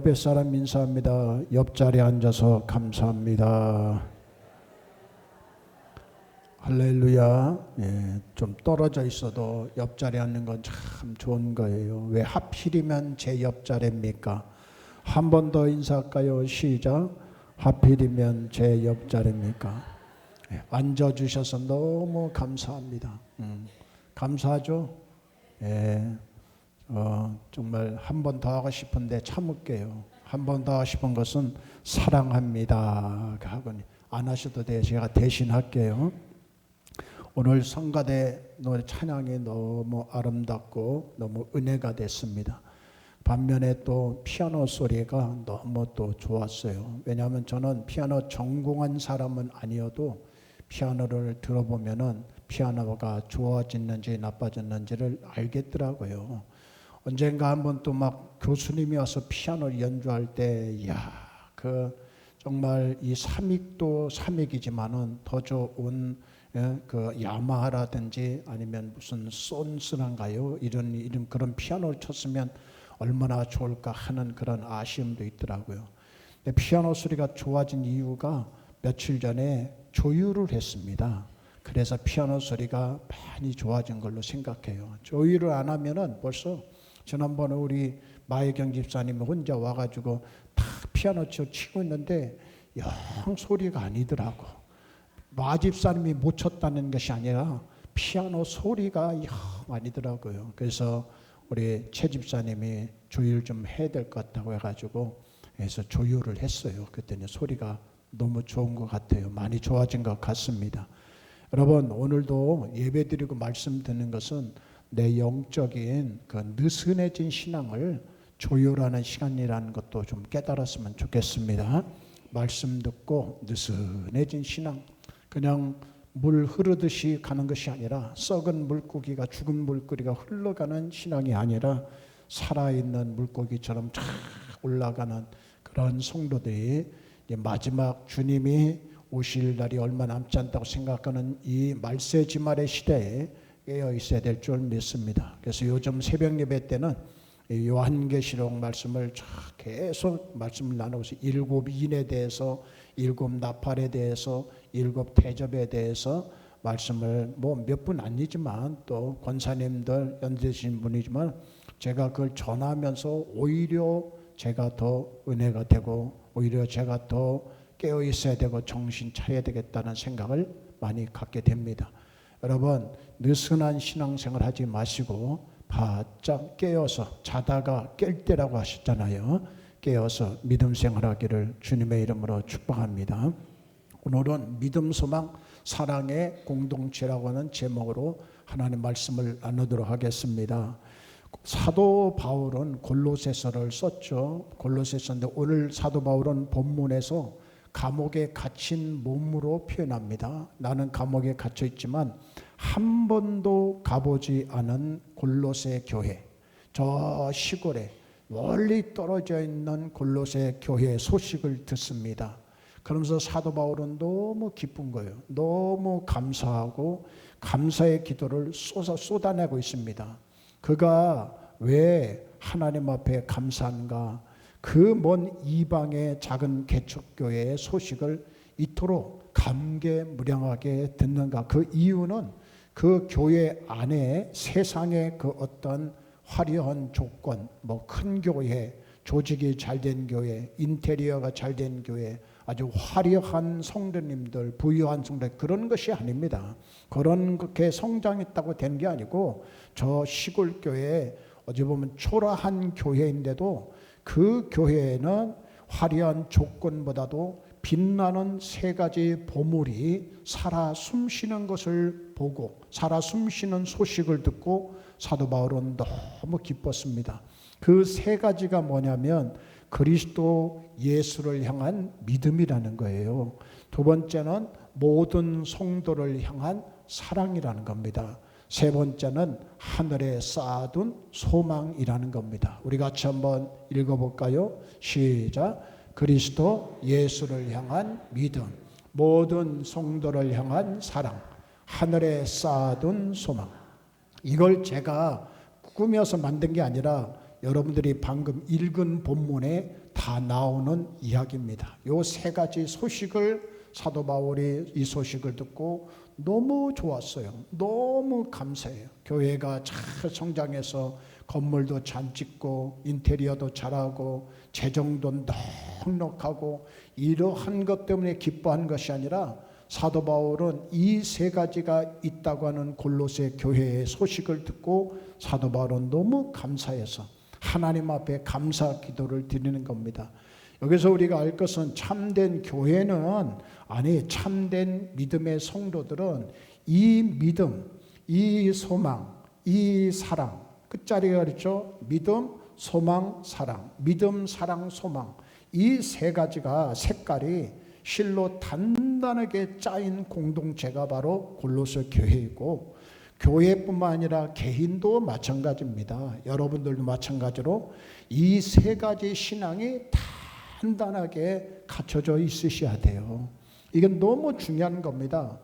옆에 사람 인사합니다. 옆자리에 앉아서 감사합니다. 할렐루야. 예, 좀 떨어져 있어도 옆자리에 앉는 건 참 좋은 거예요. 왜 하필이면 제 옆자리입니까? 한 번 더 인사할까요? 시작. 하필이면 제 옆자리입니까? 예, 앉아주셔서 너무 감사합니다. 감사하죠? 예, 정말 한 번 더 하고 싶은데 참을게요. 한 번 더 하고 싶은 것은 사랑합니다 하고는 안 하셔도 돼요. 제가 대신 할게요. 오늘 성가대 노래 찬양이 너무 아름답고 너무 은혜가 됐습니다. 반면에 또 피아노 소리가 너무 또 좋았어요. 왜냐하면 저는 피아노 전공한 사람은 아니어도 피아노를 들어보면은 피아노가 좋아졌는지 나빠졌는지를 알겠더라고요. 언젠가 한번 또 막 교수님이 와서 피아노를 연주할 때, 이야, 정말 이 삼익도 삼익이지만은 더 좋은 그 야마하라든지 아니면 무슨 손스란가요? 이런 그런 피아노를 쳤으면 얼마나 좋을까 하는 그런 아쉬움도 있더라고요. 근데 피아노 소리가 좋아진 이유가 며칠 전에 조율을 했습니다. 그래서 피아노 소리가 많이 좋아진 걸로 생각해요. 조율을 안 하면은 벌써 지난번에 우리 마혜경 집사님이 혼자 와가지고 탁 피아노 치고 있는데 영 소리가 아니더라고. 마 집사님이 못 쳤다는 것이 아니라 피아노 소리가 영 아니더라고요. 그래서 우리 최 집사님이 조율 좀 해야 될 것 같다고 해가지고 그래서 조율을 했어요. 그랬더니 소리가 너무 좋은 것 같아요. 많이 좋아진 것 같습니다. 여러분, 오늘도 예배드리고 말씀 듣는 것은 내 영적인 그 느슨해진 신앙을 조율하는 시간이라는 것도 좀 깨달았으면 좋겠습니다. 말씀 듣고 느슨해진 신앙, 그냥 물 흐르듯이 가는 것이 아니라 썩은 물고기가 죽은 물고기가 흘러가는 신앙이 아니라 살아있는 물고기처럼 쫙 올라가는 그런 성도들이 마지막 주님이 오실 날이 얼마 남지 않다고 생각하는 이 말세지말의 시대에 깨어 있어야 될 줄 믿습니다. 그래서 요즘 새벽 예배 때는 요한계시록 말씀을 계속 말씀을 나누고서 일곱 인에 대해서, 일곱 나팔에 대해서, 일곱 대접에 대해서 말씀을 뭐 몇 분 아니지만 또 권사님들 연대신 분이지만 제가 그걸 전하면서 오히려 제가 더 은혜가 되고 오히려 제가 더 깨어 있어야 되고 정신 차려야 되겠다는 생각을 많이 갖게 됩니다. 여러분, 느슨한 신앙생활 하지 마시고 바짝 깨어서, 자다가 깰 때라고 하셨잖아요. 깨어서 믿음 생활하기를 주님의 이름으로 축복합니다. 오늘은 믿음, 소망, 사랑의 공동체라고 하는 제목으로 하나님 말씀을 나누도록 하겠습니다. 사도 바울은 골로새서를 썼죠. 골로새서인데 오늘 사도 바울은 본문에서 감옥에 갇힌 몸으로 표현합니다. 나는 감옥에 갇혀 있지만 한 번도 가보지 않은 골로새 교회, 저 시골에 멀리 떨어져 있는 골로새 교회 소식을 듣습니다. 그러면서 사도 바울은 너무 기쁜 거예요. 너무 감사하고 감사의 기도를 쏟아내고 있습니다. 그가 왜 하나님 앞에 감사한가? 그 먼 이방의 작은 개척교회의 소식을 이토록 감개무량하게 듣는가? 그 이유는 그 교회 안에 세상의 그 어떤 화려한 조건, 뭐 큰 교회, 조직이 잘된 교회, 인테리어가 잘된 교회, 아주 화려한 성도님들, 부유한 성도들, 그런 것이 아닙니다. 그렇게 성장했다고 된 게 아니고 저 시골 교회에 어찌 보면 초라한 교회인데도 그 교회에는 화려한 조건보다도 빛나는 세 가지 보물이 살아 숨쉬는 것을 보고 살아 숨쉬는 소식을 듣고 사도 바울은 너무 기뻤습니다. 그 세 가지가 뭐냐면 그리스도 예수를 향한 믿음이라는 거예요. 두 번째는 모든 성도를 향한 사랑이라는 겁니다. 세 번째는 하늘에 쌓아둔 소망이라는 겁니다. 우리 같이 한번 읽어볼까요? 시작. 그리스도 예수를 향한 믿음, 모든 성도를 향한 사랑, 하늘에 쌓아둔 소망. 이걸 제가 꾸며서 만든 게 아니라 여러분들이 방금 읽은 본문에 다 다 나오는 이야기입니다. 요 세 가지 소식을 사도 바울이 이 소식을 듣고 너무 좋았어요. 너무 감사해요. 교회가 잘 성장해서 건물도 잘 짓고 인테리어도 잘하고 재정도 넉넉하고 이러한 것 때문에 기뻐한 것이 아니라 사도 바울은 이 세 가지가 있다고 하는 골로새 교회의 소식을 듣고 사도 바울은 너무 감사해서 하나님 앞에 감사 기도를 드리는 겁니다. 여기서 우리가 알 것은 참된 교회는, 아니 참된 믿음의 성도들은 이 믿음, 이 소망, 이 사랑, 끝자리가 그렇죠. 믿음, 소망, 사랑. 믿음, 사랑, 소망. 이 세 가지가 색깔이 실로 단단하게 짜인 공동체가 바로 골로새 교회이고, 교회뿐만 아니라 개인도 마찬가지입니다. 여러분들도 마찬가지로 이 세 가지 신앙이 단단하게 갖춰져 있으셔야 돼요. 이건 너무 중요한 겁니다.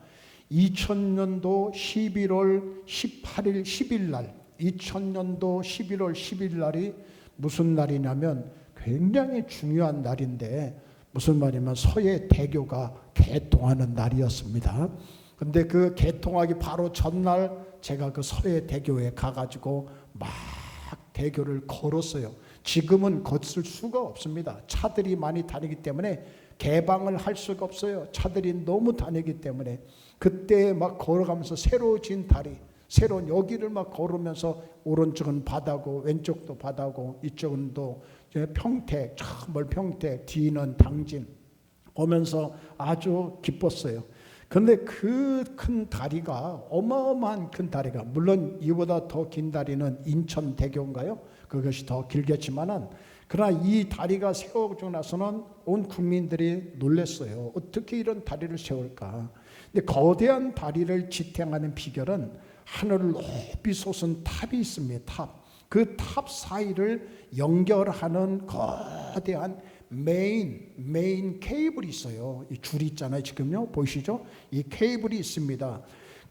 2000년도 11월 18일 10일 날, 2000년도 11월 10일 날이 무슨 날이냐면 굉장히 중요한 날인데, 무슨 말이냐면 서해 대교가 개통하는 날이었습니다. 근데 그 개통하기 바로 전날 제가 그 서해 대교에 가가지고 막 대교를 걸었어요. 지금은 걷을 수가 없습니다. 차들이 많이 다니기 때문에 개방을 할 수가 없어요. 차들이 너무 다니기 때문에. 그때 막 걸어가면서 새로 진 다리, 새로운 여기를 막 걸으면서 오른쪽은 바다고 왼쪽도 바다고 이쪽은 또 평택, 정말 평택, 뒤는 당진 오면서 아주 기뻤어요. 근데 그 큰 다리가, 어마어마한 큰 다리가, 물론 이보다 더 긴 다리는 인천대교인가요? 그것이 더 길겠지만은, 그러나 이 다리가 세워지고 나서는 온 국민들이 놀랐어요. 어떻게 이런 다리를 세울까? 근데 거대한 다리를 지탱하는 비결은 하늘을 높이 솟은 탑이 있습니다. 탑. 그 탑 사이를 연결하는 거대한 메인 케이블이 있어요. 이 줄이 있잖아요. 지금요 보이시죠? 이 케이블이 있습니다.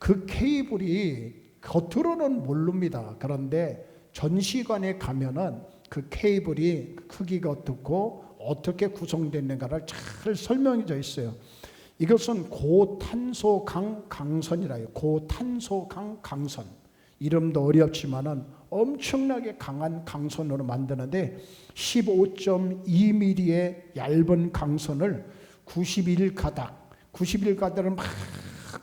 그 케이블이 겉으로는 모릅니다. 그런데 전시관에 가면은 그 케이블이 크기가 어떻고 어떻게 구성되는가를 잘 설명해져 있어요. 이것은 고탄소강 강선이라요. 고탄소강 강선. 이름도 어렵지만은 엄청나게 강한 강선으로 만드는데 15.2mm의 얇은 강선을 91가닥을 막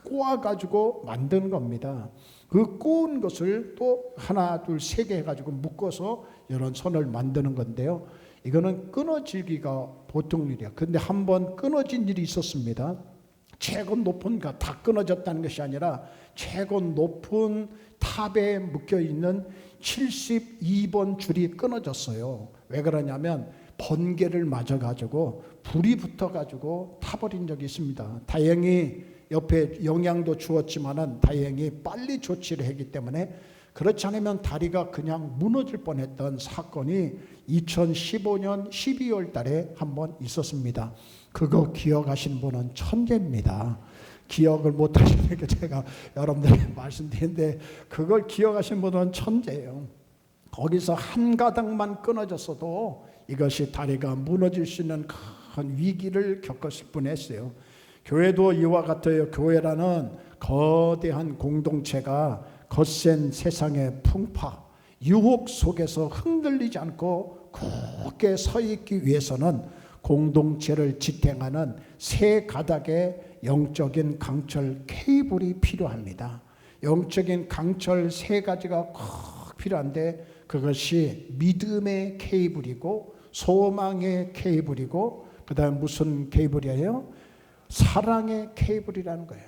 꼬아가지고 만드는 겁니다. 그 꼬은 것을 또 하나, 둘, 세 개 해가지고 묶어서 이런 선을 만드는 건데요. 이거는 끊어지기가 보통 일이야. 근데 한번 끊어진 일이 있었습니다. 최고 높은, 다 끊어졌다는 것이 아니라 최고 높은 탑에 묶여있는 72번 줄이 끊어졌어요. 왜 그러냐면 번개를 맞아가지고 불이 붙어가지고 타버린 적이 있습니다. 다행히 옆에 영향도 주었지만은 다행히 빨리 조치를 했기 때문에, 그렇지 않으면 다리가 그냥 무너질 뻔했던 사건이 2015년 12월 달에 한번 있었습니다. 그거 기억하신 분은 천재입니다. 기억을 못하시니까 제가 여러분들에게 말씀드리는데, 그걸 기억하신 분은 천재예요. 거기서 한 가닥만 끊어졌어도 이것이 다리가 무너질 수 있는 큰 위기를 겪었을 뻔했어요. 교회도 이와 같아요. 교회라는 거대한 공동체가 거센 세상의 풍파, 유혹 속에서 흔들리지 않고 굳게 서 있기 위해서는 공동체를 지탱하는 세 가닥의 영적인 강철 케이블이 필요합니다. 영적인 강철 세 가지가 꼭 필요한데, 그것이 믿음의 케이블이고 소망의 케이블이고, 그 다음 무슨 케이블이에요? 사랑의 케이블이라는 거예요.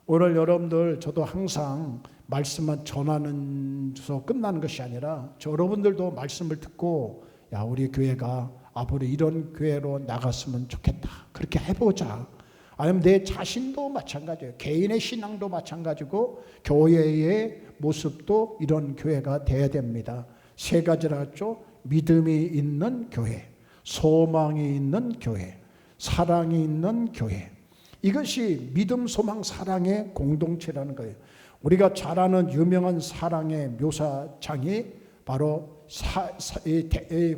오늘 여러분들, 저도 항상 말씀만 전하면서 끝나는 것이 아니라 여러분들도 말씀을 듣고, 야, 우리 교회가 앞으로 이런 교회로 나갔으면 좋겠다, 그렇게 해보자. 아니면 내 자신도 마찬가지예요. 개인의 신앙도 마찬가지고 교회의 모습도 이런 교회가 돼야 됩니다. 세 가지라 했죠. 믿음이 있는 교회, 소망이 있는 교회, 사랑이 있는 교회. 이것이 믿음, 소망, 사랑의 공동체라는 거예요. 우리가 잘 아는 유명한 사랑의 묘사장이 바로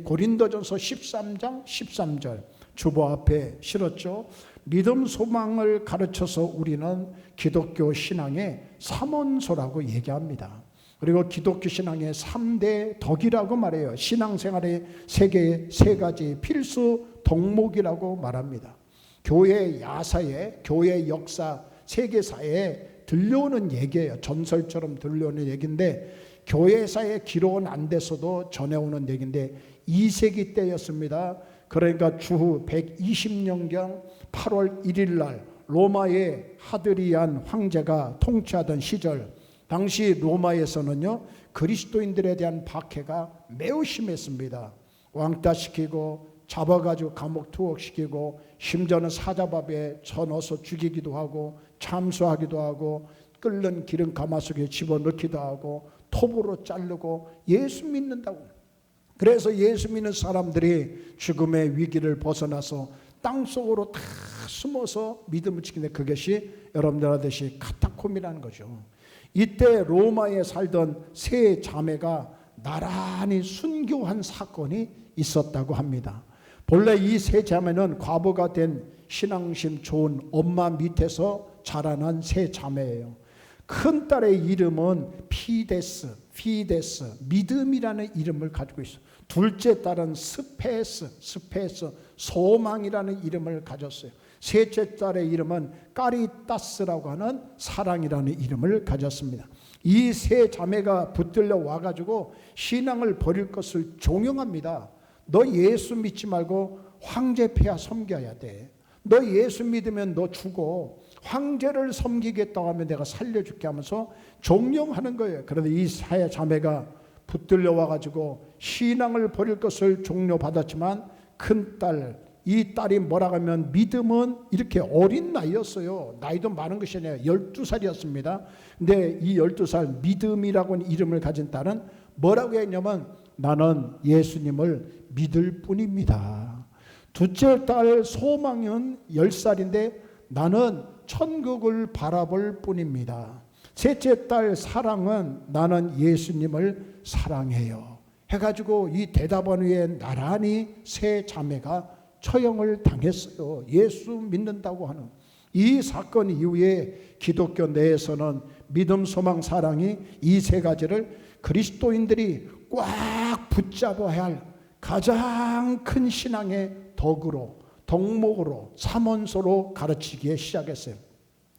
고린도전서 13장 13절 주보 앞에 실었죠. 믿음 소망을 가르쳐서 우리는 기독교 신앙의 3원소라고 얘기합니다. 그리고 기독교 신앙의 3대 덕이라고 말해요. 신앙생활의 세 가지 필수 덕목이라고 말합니다. 교회 야사에, 교회 역사, 세계사에 들려오는 얘기예요. 전설처럼 들려오는 얘기인데 교회사에 기록은 안 돼서도 전해오는 얘기인데 2세기 때였습니다. 그러니까 주후 120년경 8월 1일 날 로마의 하드리안 황제가 통치하던 시절, 당시 로마에서는요 그리스도인들에 대한 박해가 매우 심했습니다. 왕따시키고 잡아가지고 감옥 투옥시키고 심지어는 사자밥에 쳐넣어서 죽이기도 하고 참수하기도 하고 끓는 기름 가마솥에 집어넣기도 하고 톱으로 자르고 예수 믿는다고. 그래서 예수 믿는 사람들이 죽음의 위기를 벗어나서 땅속으로 다 숨어서 믿음을 지키는데 그것이 여러분들 아듯이 카타콤이라는 거죠. 이때 로마에 살던 세 자매가 나란히 순교한 사건이 있었다고 합니다. 본래 이 세 자매는 과부가 된 신앙심 좋은 엄마 밑에서 자라난 세 자매예요. 큰 딸의 이름은 피데스, 믿음이라는 이름을 가지고 있어요. 둘째 딸은 스페스, 소망이라는 이름을 가졌어요. 셋째 딸의 이름은 까리따스라고 하는 사랑이라는 이름을 가졌습니다. 이 세 자매가 붙들려 와가지고 신앙을 버릴 것을 종용합니다. 너 예수 믿지 말고 황제 폐하 섬겨야 돼. 너 예수 믿으면 너 죽어. 황제를 섬기겠다고 하면 내가 살려줄게 하면서 종용하는 거예요. 그런데 이 세 자매가 붙들려 와가지고 신앙을 버릴 것을 종료받았지만 큰딸, 이 딸이 뭐라고 하면 믿음은 이렇게 어린 나이였어요. 나이도 많은 것이 아니라 12살이었습니다. 근데 이 12살 믿음이라고 하는 이름을 가진 딸은 뭐라고 했냐면 나는 예수님을 믿을 뿐입니다. 둘째 딸 소망은 10살인데 나는 천국을 바라볼 뿐입니다. 셋째 딸 사랑은 나는 예수님을 사랑해요. 해가지고 이 대답원 위에 나란히 세 자매가 처형을 당했어요. 예수 믿는다고 하는. 이 사건 이후에 기독교 내에서는 믿음, 소망, 사랑이 이 세 가지를 그리스도인들이 꽉 붙잡아야 할 가장 큰 신앙의 덕으로, 덕목으로, 삼원소로 가르치기에 시작했어요.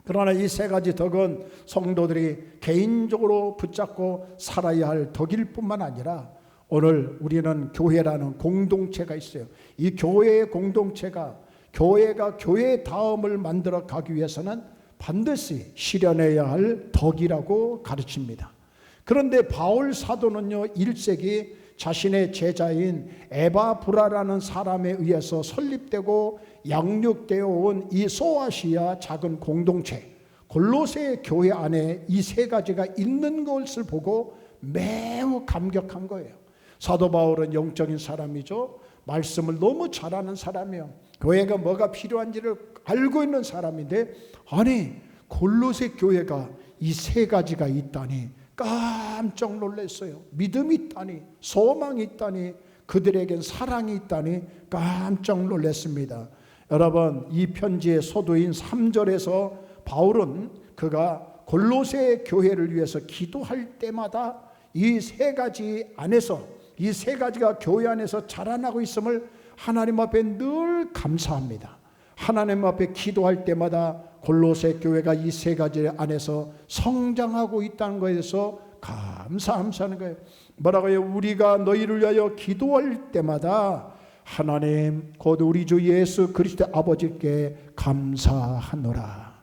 그러나 이 세 가지 덕은 성도들이 개인적으로 붙잡고 살아야 할 덕일 뿐만 아니라 오늘 우리는 교회라는 공동체가 있어요. 이 교회의 공동체가 교회가 교회의 다음을 만들어 가기 위해서는 반드시 실현해야 할 덕이라고 가르칩니다. 그런데 바울 사도는요 1세기 자신의 제자인 에바브라라는 사람에 의해서 설립되고 양육되어 온 이 소아시아 작은 공동체 골로새 교회 안에 이 세 가지가 있는 것을 보고 매우 감격한 거예요. 사도 바울은 영적인 사람이죠. 말씀을 너무 잘하는 사람이에요. 교회가 뭐가 필요한지를 알고 있는 사람인데 아니 골로새 교회가 이 세 가지가 있다니 깜짝 놀랐어요. 믿음이 있다니, 소망이 있다니, 그들에겐 사랑이 있다니 깜짝 놀랐습니다. 여러분 이 편지의 소도인 3절에서 바울은 그가 골로새 교회를 위해서 기도할 때마다 이 세 가지 안에서 이 세 가지가 교회 안에서 자라나고 있음을 하나님 앞에 늘 감사합니다. 하나님 앞에 기도할 때마다 골로새 교회가 이 세 가지 안에서 성장하고 있다는 것에 대해서 감사하는 거예요. 뭐라고 해요? 우리가 너희를 위하여 기도할 때마다 하나님 곧 우리 주 예수 그리스도 아버지께 감사하노라.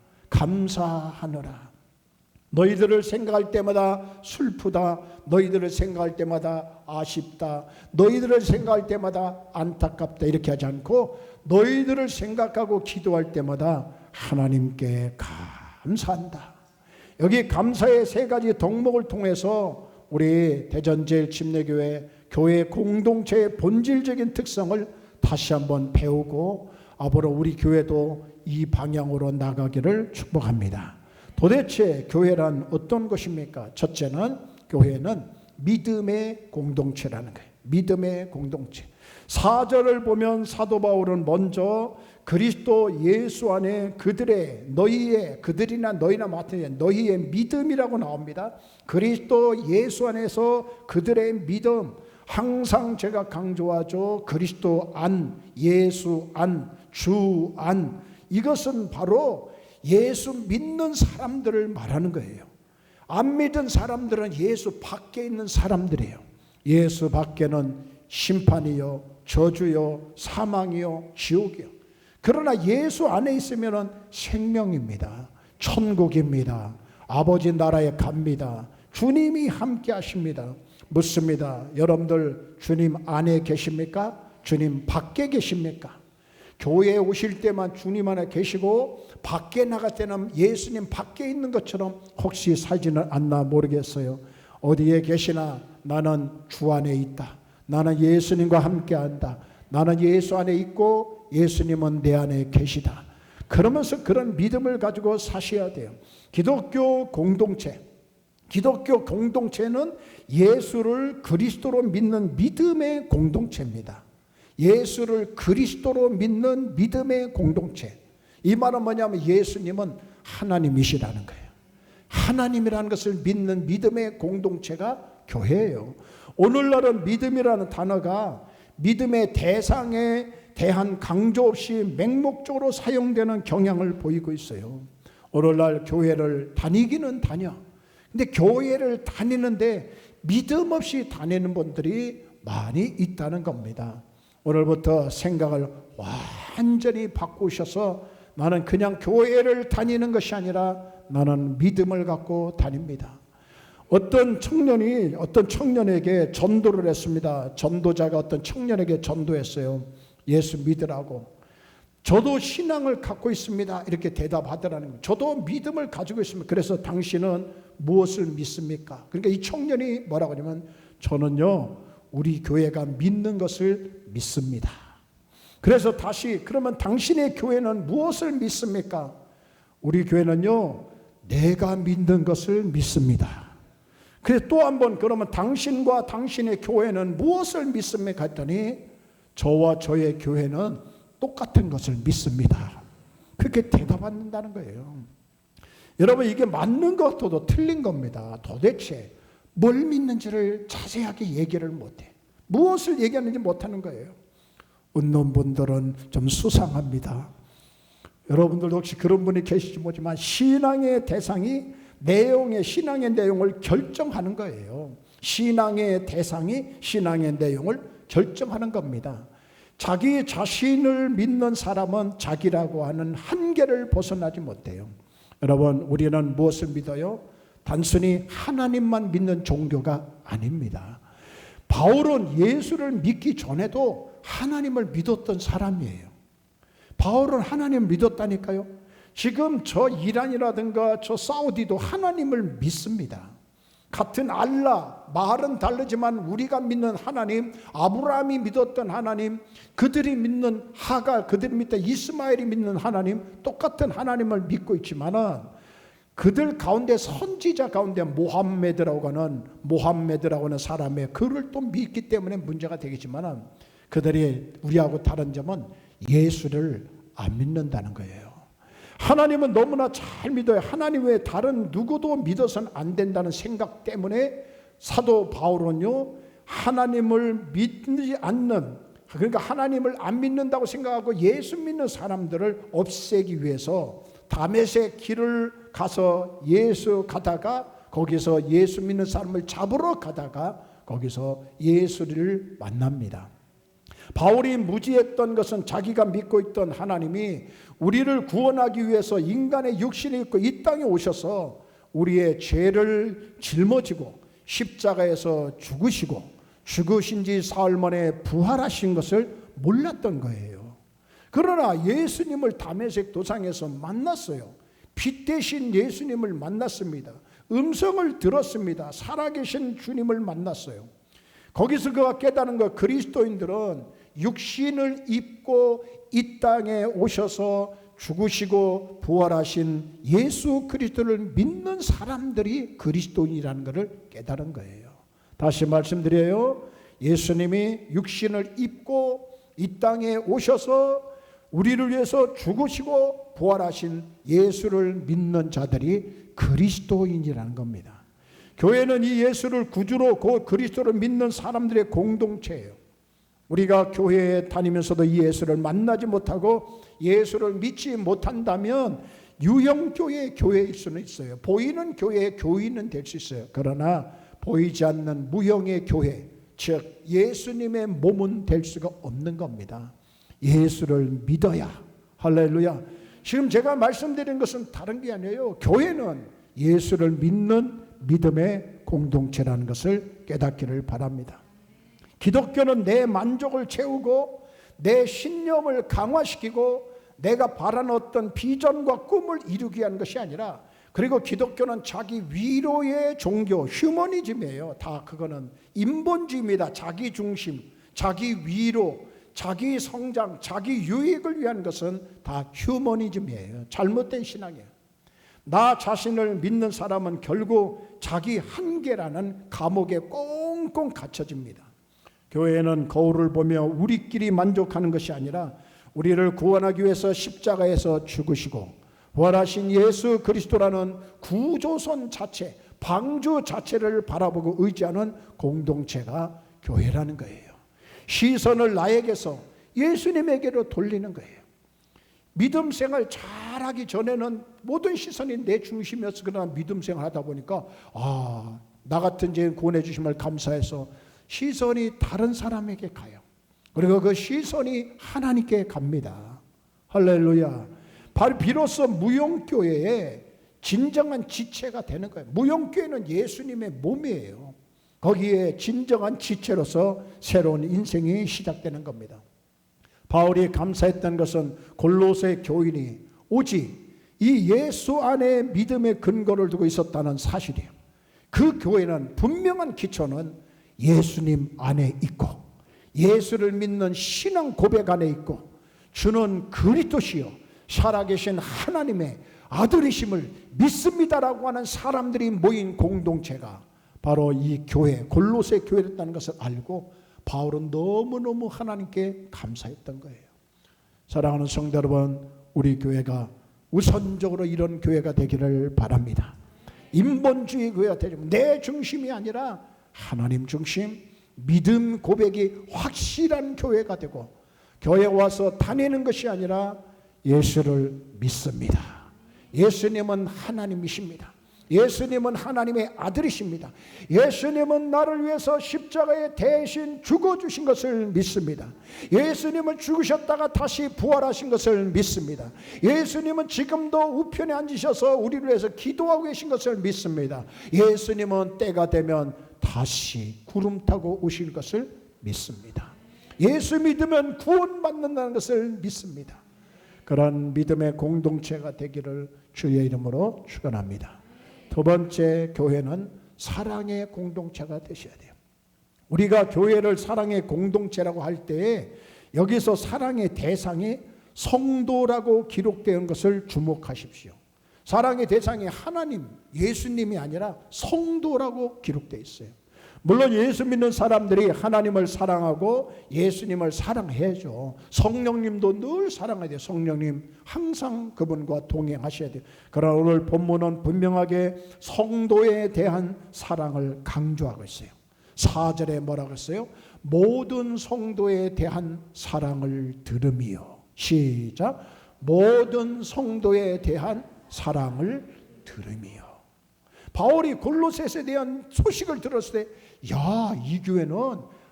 너희들을 생각할 때마다 슬프다. 너희들을 생각할 때마다 아쉽다. 너희들을 생각할 때마다 안타깝다. 이렇게 하지 않고 너희들을 생각하고 기도할 때마다 하나님께 감사한다. 여기 감사의 세 가지 덕목을 통해서 우리 대전제일침례교회 교회 공동체의 본질적인 특성을 다시 한번 배우고 앞으로 우리 교회도 이 방향으로 나가기를 축복합니다. 도대체 교회란 어떤 것입니까? 첫째는 교회는 믿음의 공동체라는 거예요. 믿음의 공동체. 4절을 보면 사도 바울은 먼저 그리스도 예수 안에 그들이나 너희나 마찬가지예요. 너희의 믿음이라고 나옵니다. 그리스도 예수 안에서 그들의 믿음, 항상 제가 강조하죠. 그리스도 안, 예수 안, 주 안, 이것은 바로 예수 믿는 사람들을 말하는 거예요. 안 믿은 사람들은 예수 밖에 있는 사람들이에요. 예수 밖에는 심판이요, 저주요, 사망이요, 지옥이요. 그러나 예수 안에 있으면 생명입니다. 천국입니다. 아버지 나라에 갑니다. 주님이 함께 하십니다. 묻습니다. 여러분들 주님 안에 계십니까? 주님 밖에 계십니까? 교회에 오실 때만 주님 안에 계시고 밖에 나갈 때는 예수님 밖에 있는 것처럼 혹시 살지는 않나 모르겠어요. 어디에 계시나 나는 주 안에 있다. 나는 예수님과 함께 한다. 나는 예수 안에 있고 예수님은 내 안에 계시다. 그러면서 그런 믿음을 가지고 사셔야 돼요. 기독교 공동체는 예수를 그리스도로 믿는 믿음의 공동체입니다. 예수를 그리스도로 믿는 믿음의 공동체. 이 말은 뭐냐면 예수님은 하나님이시라는 거예요. 하나님이라는 것을 믿는 믿음의 공동체가 교회예요. 오늘날은 믿음이라는 단어가 믿음의 대상에 대한 강조 없이 맹목적으로 사용되는 경향을 보이고 있어요. 오늘날 교회를 다니기는 다녀. 근데 교회를 다니는데 믿음 없이 다니는 분들이 많이 있다는 겁니다. 오늘부터 생각을 완전히 바꾸셔서 나는 그냥 교회를 다니는 것이 아니라 나는 믿음을 갖고 다닙니다. 어떤 청년에게 전도를 했습니다. 전도자가 어떤 청년에게 전도했어요. 예수 믿으라고. 저도 신앙을 갖고 있습니다. 이렇게 대답하더라는 거예요. 저도 믿음을 가지고 있습니다. 그래서 당신은 무엇을 믿습니까? 그러니까 이 청년이 뭐라고 하냐면 저는요 우리 교회가 믿는 것을 믿습니다. 그래서 다시 그러면 당신의 교회는 무엇을 믿습니까? 우리 교회는요 내가 믿는 것을 믿습니다. 그래서 또 한번 그러면 당신과 당신의 교회는 무엇을 믿습니까? 했더니 저와 저의 교회는 똑같은 것을 믿습니다. 그렇게 대답한다는 거예요. 여러분 이게 맞는 것도 틀린 겁니다. 도대체 뭘 믿는지를 자세하게 얘기를 못해. 무엇을 얘기하는지 못하는 거예요. 웃는 분들은 좀 수상합니다. 여러분들도 혹시 그런 분이 계실지 모르지만 신앙의 대상이 신앙의 내용을 결정하는 거예요. 신앙의 대상이 신앙의 내용을 결정하는 겁니다. 자기 자신을 믿는 사람은 자기라고 하는 한계를 벗어나지 못해요. 여러분 우리는 무엇을 믿어요? 단순히 하나님만 믿는 종교가 아닙니다. 바울은 예수를 믿기 전에도 하나님을 믿었던 사람이에요. 바울은 하나님을 믿었다니까요. 지금 저 이란이라든가 저 사우디도 하나님을 믿습니다. 같은 알라, 말은 다르지만 우리가 믿는 하나님, 아브라함이 믿었던 하나님, 그들이 믿는 하갈, 그들이 믿던 이스마엘이 믿는 하나님, 똑같은 하나님을 믿고 있지만은 그들 가운데 선지자 가운데 모함메드라고 하는 사람의 글을 또 믿기 때문에 문제가 되겠지만은 그들이 우리하고 다른 점은 예수를 안 믿는다는 거예요. 하나님은 너무나 잘 믿어요. 하나님 외에 다른 누구도 믿어서는 안 된다는 생각 때문에 사도 바울은요 하나님을 믿지 않는, 그러니까 하나님을 안 믿는다고 생각하고 예수 믿는 사람들을 없애기 위해서 다메섹 길을 가서 거기서 예수 믿는 사람을 잡으러 가다가 거기서 예수를 만납니다. 바울이 무지했던 것은 자기가 믿고 있던 하나님이 우리를 구원하기 위해서 인간의 육신이 있고 이 땅에 오셔서 우리의 죄를 짊어지고 십자가에서 죽으신 지 사흘 만에 부활하신 것을 몰랐던 거예요. 그러나 예수님을 다메섹 도상에서 만났어요. 빛 대신 예수님을 만났습니다. 음성을 들었습니다. 살아계신 주님을 만났어요. 거기서 그가 깨달은 것, 그리스도인들은 육신을 입고 이 땅에 오셔서 죽으시고 부활하신 예수 그리스도를 믿는 사람들이 그리스도인이라는 것을 깨달은 거예요. 다시 말씀드려요. 예수님이 육신을 입고 이 땅에 오셔서 우리를 위해서 죽으시고 부활하신 예수를 믿는 자들이 그리스도인이라는 겁니다. 교회는 이 예수를 구주로 그 그리스도를 믿는 사람들의 공동체예요. 우리가 교회에 다니면서도 이 예수를 만나지 못하고 예수를 믿지 못한다면 유형교회의 교회일 수는 있어요. 보이는 교회의 교인은 될 수 있어요. 그러나 보이지 않는 무형의 교회, 즉 예수님의 몸은 될 수가 없는 겁니다. 예수를 믿어야. 할렐루야. 지금 제가 말씀드린 것은 다른 게 아니에요. 교회는 예수를 믿는 믿음의 공동체라는 것을 깨닫기를 바랍니다. 기독교는 내 만족을 채우고 내 신념을 강화시키고 내가 바라는 어떤 비전과 꿈을 이루기 위한 것이 아니라, 그리고 기독교는 자기 위로의 종교, 휴머니즘이에요. 다 그거는 인본주의입니다. 자기 중심, 자기 위로, 자기 성장, 자기 유익을 위한 것은 다 휴머니즘이에요. 잘못된 신앙이에요. 나 자신을 믿는 사람은 결국 자기 한계라는 감옥에 꽁꽁 갇혀집니다. 교회는 거울을 보며 우리끼리 만족하는 것이 아니라 우리를 구원하기 위해서 십자가에서 죽으시고 부활하신 예수 그리스도라는 구조선 자체, 방주 자체를 바라보고 의지하는 공동체가 교회라는 거예요. 시선을 나에게서 예수님에게로 돌리는 거예요. 믿음 생활 잘하기 전에는 모든 시선이 내 중심이었어. 그러나 믿음 생활 하다 보니까 나 같은 죄인 구원해 주심을 감사해서 시선이 다른 사람에게 가요. 그리고 그 시선이 하나님께 갑니다. 할렐루야. 비로소 무용교회의 진정한 지체가 되는 거예요. 무용교회는 예수님의 몸이에요. 거기에 진정한 지체로서 새로운 인생이 시작되는 겁니다. 바울이 감사했던 것은 골로새 교인이 오직 이 예수 안에 믿음의 근거를 두고 있었다는 사실이에요. 그 교회는 분명한 기초는 예수님 안에 있고 예수를 믿는 신앙 고백 안에 있고 주는 그리스도시요 살아계신 하나님의 아들이심을 믿습니다라고 하는 사람들이 모인 공동체가 바로 이 교회, 골로새 교회였다는 것을 알고 바울은 너무너무 하나님께 감사했던 거예요. 사랑하는 성도 여러분, 우리 교회가 우선적으로 이런 교회가 되기를 바랍니다. 인본주의 교회가 되려면 내 중심이 아니라 하나님 중심, 믿음 고백이 확실한 교회가 되고, 교회에 와서 다니는 것이 아니라 예수를 믿습니다. 예수님은 하나님이십니다. 예수님은 하나님의 아들이십니다. 예수님은 나를 위해서 십자가에 대신 죽어주신 것을 믿습니다. 예수님은 죽으셨다가 다시 부활하신 것을 믿습니다. 예수님은 지금도 우편에 앉으셔서 우리를 위해서 기도하고 계신 것을 믿습니다. 예수님은 때가 되면 다시 구름 타고 오실 것을 믿습니다. 예수 믿으면 구원받는다는 것을 믿습니다. 그런 믿음의 공동체가 되기를 주의 이름으로 축원합니다. 두 번째, 교회는 사랑의 공동체가 되셔야 돼요. 우리가 교회를 사랑의 공동체라고 할 때에 여기서 사랑의 대상이 성도라고 기록된 것을 주목하십시오. 사랑의 대상이 하나님, 예수님이 아니라 성도라고 기록되어 있어요. 물론 예수 믿는 사람들이 하나님을 사랑하고 예수님을 사랑해야죠. 성령님도 늘 사랑해야 돼요. 성령님 항상 그분과 동행하셔야 돼요. 그러나 오늘 본문은 분명하게 성도에 대한 사랑을 강조하고 있어요. 4절에 뭐라고 했어요? 모든 성도에 대한 사랑을 들음이요. 시작. 모든 성도에 대한 사랑을 들음이요. 바울이 골로새에 대한 소식을 들었을 때, 야, 이 교회는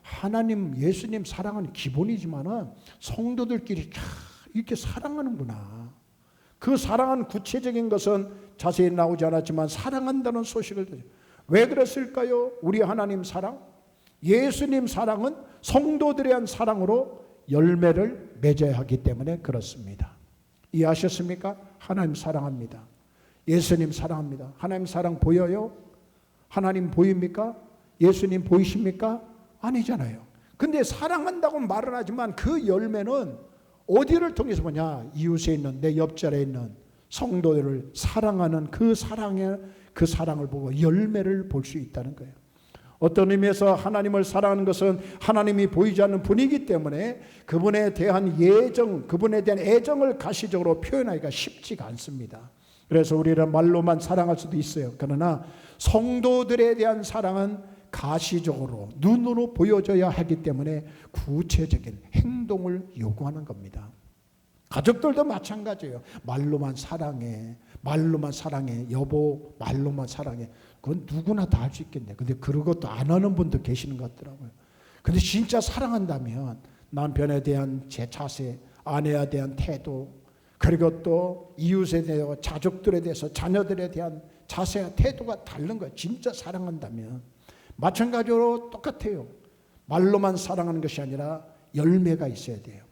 하나님, 예수님 사랑은 기본이지만은 성도들끼리 이렇게 사랑하는구나. 그 사랑은 구체적인 것은 자세히 나오지 않았지만 사랑한다는 소식을 들어요. 왜 그랬을까요? 우리 하나님 사랑, 예수님 사랑은 성도들에 대한 사랑으로 열매를 맺어야 하기 때문에 그렇습니다. 이해하셨습니까? 하나님 사랑합니다. 예수님 사랑합니다. 하나님 사랑 보여요? 하나님 보입니까? 예수님 보이십니까? 아니잖아요. 근데 사랑한다고 말은 하지만 그 열매는 어디를 통해서 보냐? 이웃에 있는 내 옆자리에 있는 성도들을 사랑하는 그 사랑을 보고 열매를 볼 수 있다는 거예요. 어떤 의미에서 하나님을 사랑하는 것은 하나님이 보이지 않는 분이기 때문에 그분에 대한 그분에 대한 애정을 가시적으로 표현하기가 쉽지가 않습니다. 그래서 우리는 말로만 사랑할 수도 있어요. 그러나 성도들에 대한 사랑은 가시적으로 눈으로 보여져야 하기 때문에 구체적인 행동을 요구하는 겁니다. 가족들도 마찬가지예요. 말로만 사랑해, 말로만 사랑해, 여보 말로만 사랑해. 그건 누구나 다 할 수 있겠네. 근데 그런 것도 안 하는 분도 계시는 것 같더라고요. 근데 진짜 사랑한다면 남편에 대한 제 자세, 아내에 대한 태도, 그리고 또 이웃에 대해서, 가족들에 대해서, 자녀들에 대한 자세와 태도가 다른 거예요. 진짜 사랑한다면. 마찬가지로 똑같아요. 말로만 사랑하는 것이 아니라 열매가 있어야 돼요.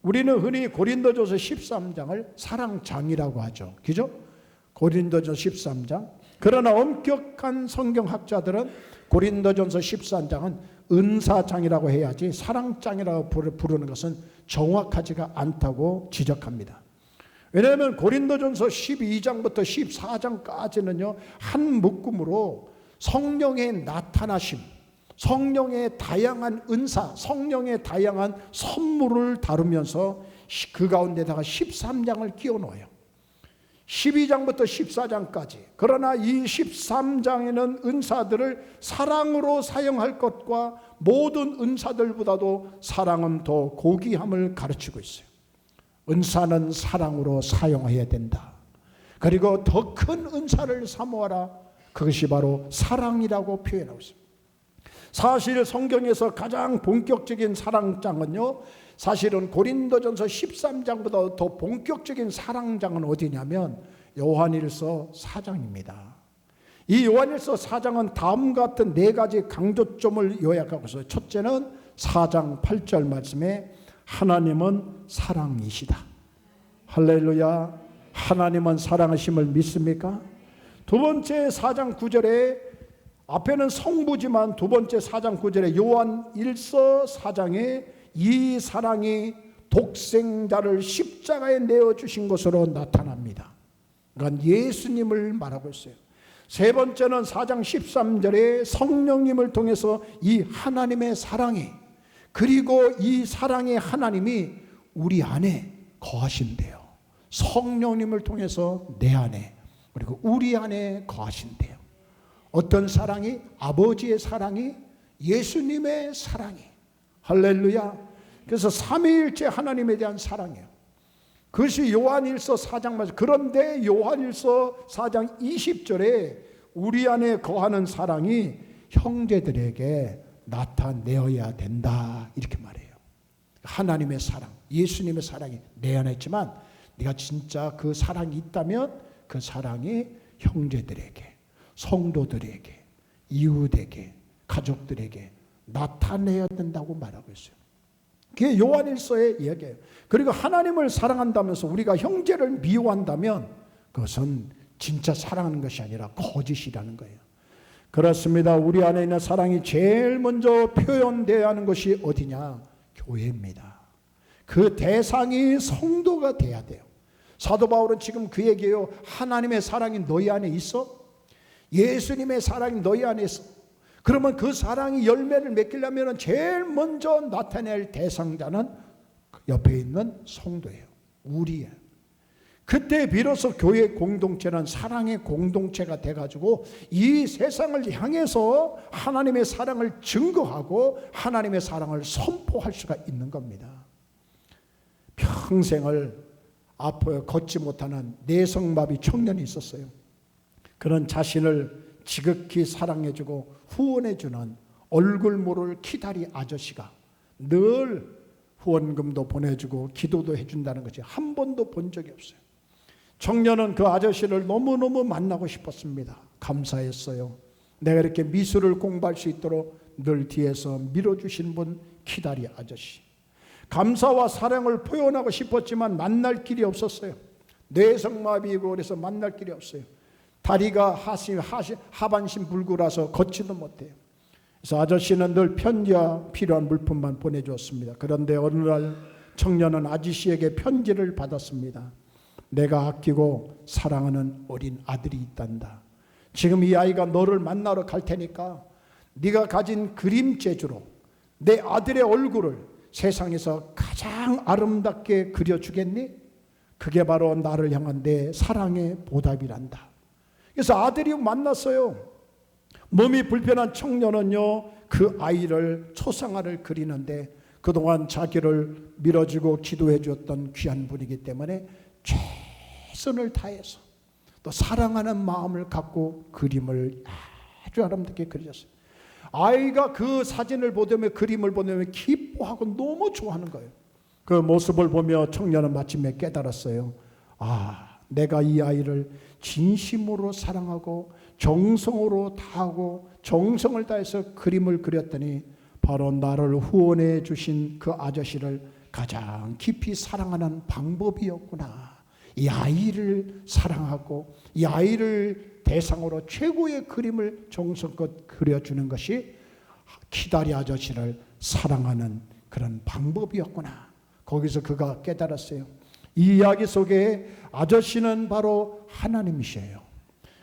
우리는 흔히 고린도전서 13장을 사랑장이라고 하죠. 그죠? 고린도전서 13장. 그러나 엄격한 성경학자들은 고린도전서 13장은 은사장이라고 해야지 사랑장이라고 부르는 것은 정확하지가 않다고 지적합니다. 왜냐하면 고린도전서 12장부터 14장까지는요, 한 묶음으로 성령의 나타나심, 성령의 다양한 은사, 성령의 다양한 선물을 다루면서 그 가운데다가 13장을 끼워 넣어요. 12장부터 14장까지. 그러나 이 13장에는 은사들을 사랑으로 사용할 것과 모든 은사들보다도 사랑은 더 고귀함을 가르치고 있어요. 은사는 사랑으로 사용해야 된다. 그리고 더 큰 은사를 사모하라. 그것이 바로 사랑이라고 표현하고 있습니다. 사실 성경에서 가장 본격적인 사랑장은요, 사실은 고린도전서 13장보다 더 본격적인 사랑장은 어디냐면 요한일서 4장입니다. 이 요한일서 4장은 다음과 같은 네 가지 강조점을 요약하고 있어요. 첫째는 4장 8절 말씀에 하나님은 사랑이시다. 할렐루야. 하나님은 사랑하심을 믿습니까? 두 번째 4장 9절에 앞에는 성부지만 두 번째 4장 9절에 요한일서 4장에 이 사랑이 독생자를 십자가에 내어주신 것으로 나타납니다. 그러니까 예수님을 말하고 있어요. 세 번째는 4장 13절에 성령님을 통해서 이 하나님의 사랑이, 그리고 이 사랑의 하나님이 우리 안에 거하신대요. 성령님을 통해서 내 안에, 그리고 우리 안에 거하신대요. 어떤 사랑이? 아버지의 사랑이, 예수님의 사랑이. 할렐루야. 그래서 삼위일체 하나님에 대한 사랑이에요. 그것이 요한일서 4장 맞아요. 그런데 요한일서 4장 20절에 우리 안에 거하는 사랑이 형제들에게 나타내어야 된다, 이렇게 말해요. 하나님의 사랑, 예수님의 사랑이 내 안에 있지만 네가 진짜 그 사랑이 있다면 그 사랑이 형제들에게, 성도들에게, 이웃에게, 가족들에게 나타내야 된다고 말하고 있어요. 그게 요한일서의 이야기예요. 그리고 하나님을 사랑한다면서 우리가 형제를 미워한다면 그것은 진짜 사랑하는 것이 아니라 거짓이라는 거예요. 그렇습니다. 우리 안에 있는 사랑이 제일 먼저 표현되어야 하는 것이 어디냐? 교회입니다. 그 대상이 성도가 돼야 돼요. 사도 바울은 지금 그 얘기예요. 하나님의 사랑이 너희 안에 있어? 예수님의 사랑이 너희 안에 있어? 그러면 그 사랑이 열매를 맺으려면 제일 먼저 나타낼 대상자는 옆에 있는 성도예요. 우리예요. 그때 비로소 교회 공동체는 사랑의 공동체가 돼가지고 이 세상을 향해서 하나님의 사랑을 증거하고 하나님의 사랑을 선포할 수가 있는 겁니다. 평생을 앞으로 걷지 못하는 내성마비 청년이 있었어요. 그런 자신을 지극히 사랑해주고 후원해주는 얼굴 모를 키다리 아저씨가 늘 후원금도 보내주고 기도도 해준다는 것이 한 번도 본 적이 없어요. 청년은 그 아저씨를 너무너무 만나고 싶었습니다. 감사했어요. 내가 이렇게 미술을 공부할 수 있도록 늘 뒤에서 밀어주신 분 키다리 아저씨. 감사와 사랑을 표현하고 싶었지만 만날 길이 없었어요. 뇌성마비이고 그래서 만날 길이 없어요. 다리가 하반신 불구라서 걷지도 못해요. 그래서 아저씨는 늘 편지와 필요한 물품만 보내주었습니다. 그런데 어느 날 청년은 아저씨에게 편지를 받았습니다. 내가 아끼고 사랑하는 어린 아들이 있단다. 지금 이 아이가 너를 만나러 갈 테니까 네가 가진 그림 재주로 내 아들의 얼굴을 세상에서 가장 아름답게 그려주겠니? 그게 바로 나를 향한 내 사랑의 보답이란다. 그래서 아들이 만났어요. 몸이 불편한 청년은요, 그 아이를 초상화를 그리는데 그동안 자기를 밀어주고 기도해 주었던 귀한 분이기 때문에 최선을 다해서 또 사랑하는 마음을 갖고 그림을 아주 아름답게 그려졌어요. 아이가 그 사진을 보며 그림을 보며 기뻐하고 너무 좋아하는 거예요. 그 모습을 보며 청년은 마침내 깨달았어요. 아, 내가 이 아이를 진심으로 사랑하고 정성으로 다하고 정성을 다해서 그림을 그렸더니 바로 나를 후원해 주신 그 아저씨를 가장 깊이 사랑하는 방법이었구나. 이 아이를 사랑하고 이 아이를 대상으로 최고의 그림을 정성껏 그려주는 것이 키다리 아저씨를 사랑하는 그런 방법이었구나. 거기서 그가 깨달았어요. 이 이야기 속에 아저씨는 바로 하나님이셔요.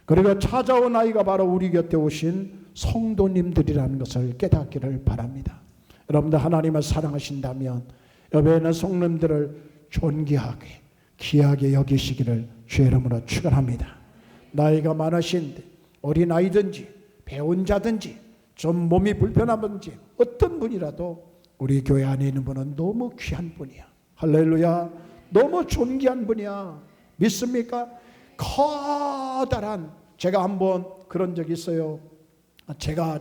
그리고 찾아온 아이가 바로 우리 곁에 오신 성도님들이라는 것을 깨닫기를 바랍니다. 여러분들 하나님을 사랑하신다면 옆에 있는 성도님들을 존귀하게 귀하게 여기시기를 주의 이름으로 축원합니다. 나이가 많으신 어린아이든지 배운 자든지 좀 몸이 불편하든지 어떤 분이라도 우리 교회 안에 있는 분은 너무 귀한 분이야. 할렐루야. 너무 존귀한 분이야. 믿습니까? 커다란, 제가 한번 그런 적이 있어요.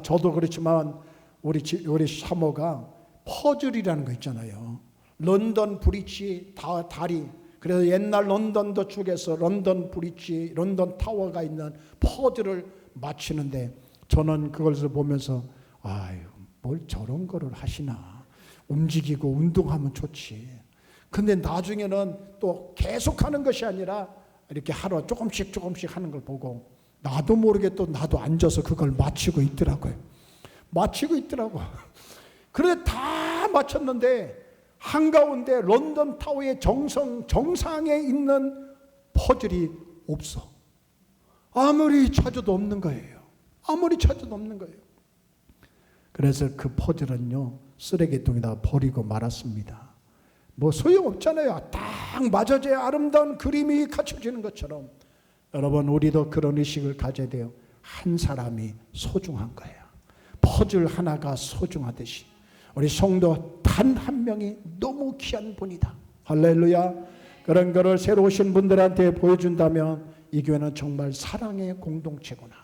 저도 그렇지만 우리 사모가 퍼즐이라는 거 있잖아요. 런던 브릿지 다리, 그래서 옛날 런던도 쪽에서 런던 브릿지, 런던 타워가 있는 퍼즐을 맞추는데 저는 그걸 보면서 아유, 뭘 저런 거를 하시나. 움직이고 운동하면 좋지. 근데 나중에는 또 계속 하는 것이 아니라 이렇게 하루 조금씩 하는 걸 보고 나도 모르게 또 나도 앉아서 그걸 맞추고 있더라고요. 그런데 다 맞췄는데 한가운데 런던 타워의 정상에 있는 퍼즐이 없어. 아무리 찾아도 없는 거예요. 그래서 그 퍼즐은요, 쓰레기통에다 버리고 말았습니다. 뭐 소용없잖아요. 딱 맞아져야 아름다운 그림이 갖춰지는 것처럼 여러분, 우리도 그런 의식을 가져야 돼요. 한 사람이 소중한 거예요. 퍼즐 하나가 소중하듯이 우리 성도 단 한 명이 너무 귀한 분이다. 할렐루야. 그런 거를 새로 오신 분들한테 보여준다면 이 교회는 정말 사랑의 공동체구나.